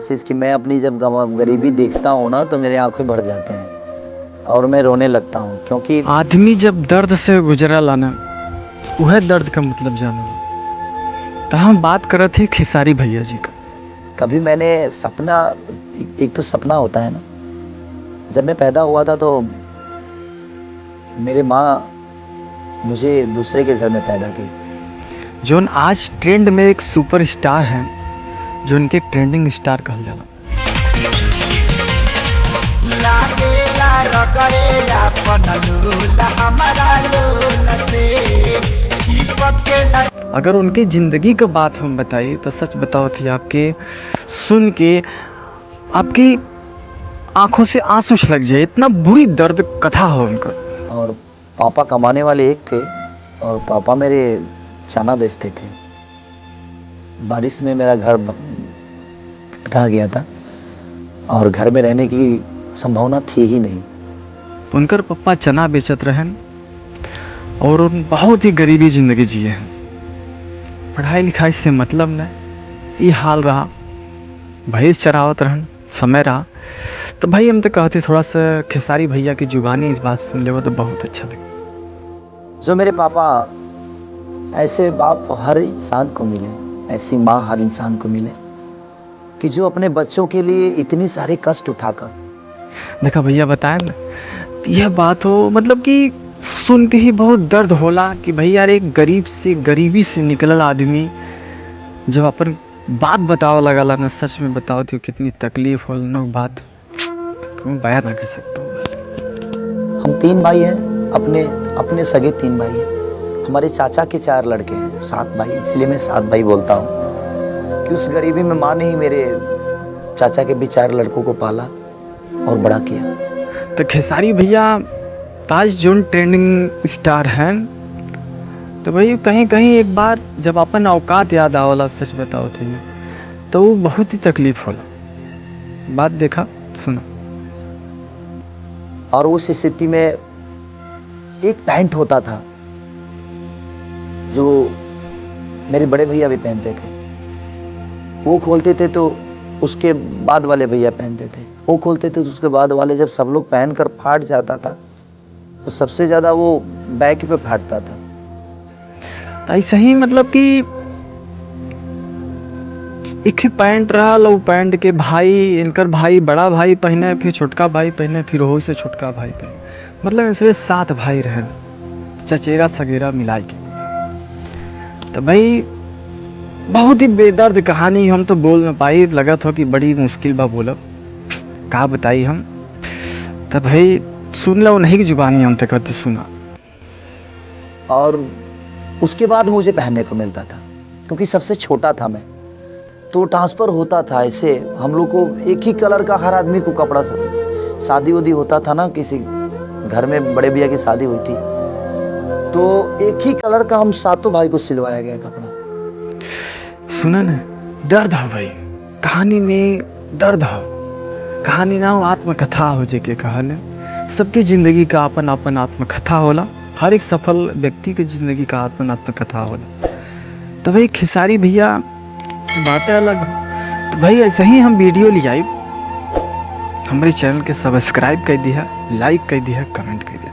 चीज़ कि मैं अपनी जब गरीबी देखता हूँ ना तो मेरे आंखें भर जाते हैं और मैं रोने लगता हूँ, क्योंकि आदमी जब दर्द से गुजरला ना वह दर्द का मतलब जाने। तो हम बात कर रहे थे खेसारी भैया जी का। कभी मैंने सपना, एक तो सपना होता है ना, जब मैं पैदा हुआ था तो मेरे माँ मुझे दूसरे के घर में पैदा की। जो आज ट्रेंड में एक सुपर स्टार हैं, जो उनके ट्रेंडिंग स्टार कहल जाला। अगर उनकी ज़िंदगी का बात हम बताइए तो सच बताओ थी आपके सुन के आपकी आंखों से आंसू छलक जाए, इतना बुरी दर्द कथा हो उनका। और पापा कमाने वाले एक थे और पापा मेरे चना बेचते थे। बारिश में मेरा घर ढह गया था और घर में रहने की संभावना थी ही नहीं। उनकर पप्पा चना बेचत रहन और उन बहुत ही गरीबी ज़िंदगी जिए हैं। पढ़ाई लिखाई से मतलब नहीं, ये हाल रहा। भैंस चरावत रहन, समय रहा। तो भाई हम तो कहते थोड़ा सा खेसारी भैया की जुबानी इस बात सुन ले तो बहुत अच्छा लगे। जो मेरे पापा, ऐसे बाप हर इंसान को मिले, ऐसी माँ हर इंसान को मिले कि जो अपने बच्चों के लिए इतनी सारे कष्ट उठाकर। देखा भैया बताए ना, यह बात हो मतलब कि सुन के ही बहुत दर्द होला कि भैया एक गरीब से गरीबी से निकलल आदमी जब अपन बात बताओ लगला ना, सच में बताओ तो कितनी तकलीफ हो ना बात तुम बयान ना कर सकते हो। हम 3 भाई हैं, अपने अपने सगे 3 भाई हैं। हमारे चाचा के 4 लड़के हैं, 7 भाई, इसलिए मैं 7 भाई बोलता हूँ कि उस गरीबी में माँ ने ही मेरे चाचा के भी 4 लड़कों को पाला और बड़ा किया। तो खेसारी भैया ताज जोन ट्रेंडिंग स्टार हैं, तो भाई कहीं कहीं एक बार जब अपन औकात याद आवला, सच बताओ थे तो वो बहुत ही तकलीफ होला। बात देखा सुना। और उस स्थिति में एक पैंट होता था जो मेरे बड़े भैया भी पहनते थे। वो खोलते थे तो उसके बाद वाले भैया पहनते थे, वो खोलते थे तो उसके बाद वाले। जब सब लोग पहनकर फाट जाता था तो सबसे ज़्यादा वो बैक पे फाटता था। तो ऐसे ही मतलब कि एक ही पैंट रहा, वो पैंट के भाई, इनकर भाई बड़ा भाई पहने, फिर छोटका भाई पहने, फिर वो से छोटका भाई पहने, मतलब इसमें 7 भाई रहे, चचेरा सगेरा मिला के। तो भाई बहुत ही बेदर्द कहानी, हम तो बोल ना पाई, लगा था कि बड़ी मुश्किल बा बोलब का बताई हम। तो भाई सुन लो नहीं की जुबानी हम तो कहते सुना। और उसके बाद मुझे पहनने को मिलता था, क्योंकि सबसे छोटा था मैं, तो ट्रांसफ़र होता था ऐसे। हम लोग को एक ही कलर का हर आदमी को कपड़ा, शादी वादी होता था ना, किसी घर में बड़े भैया की शादी हुई थी तो एक ही कलर का हम 7 भाई को सिलवाया गया कपड़ा। सुना ना, दर्द हो भाई कहानी में, दर्द हो कहानी ना हो, आत्मकथा हो जेके कहल। सबकी ज़िंदगी का अपन अपन आत्मकथा होला, हर एक सफल व्यक्ति की ज़िंदगी का अपन आत्मकथा होला। तो भाई खेसारी भैया बातें अलग हो। तो भाई ऐसे ही हम वीडियो ले आई, हमारे चैनल के सब्सक्राइब कर दिया, लाइक कर दिया, कमेंट कर दिया।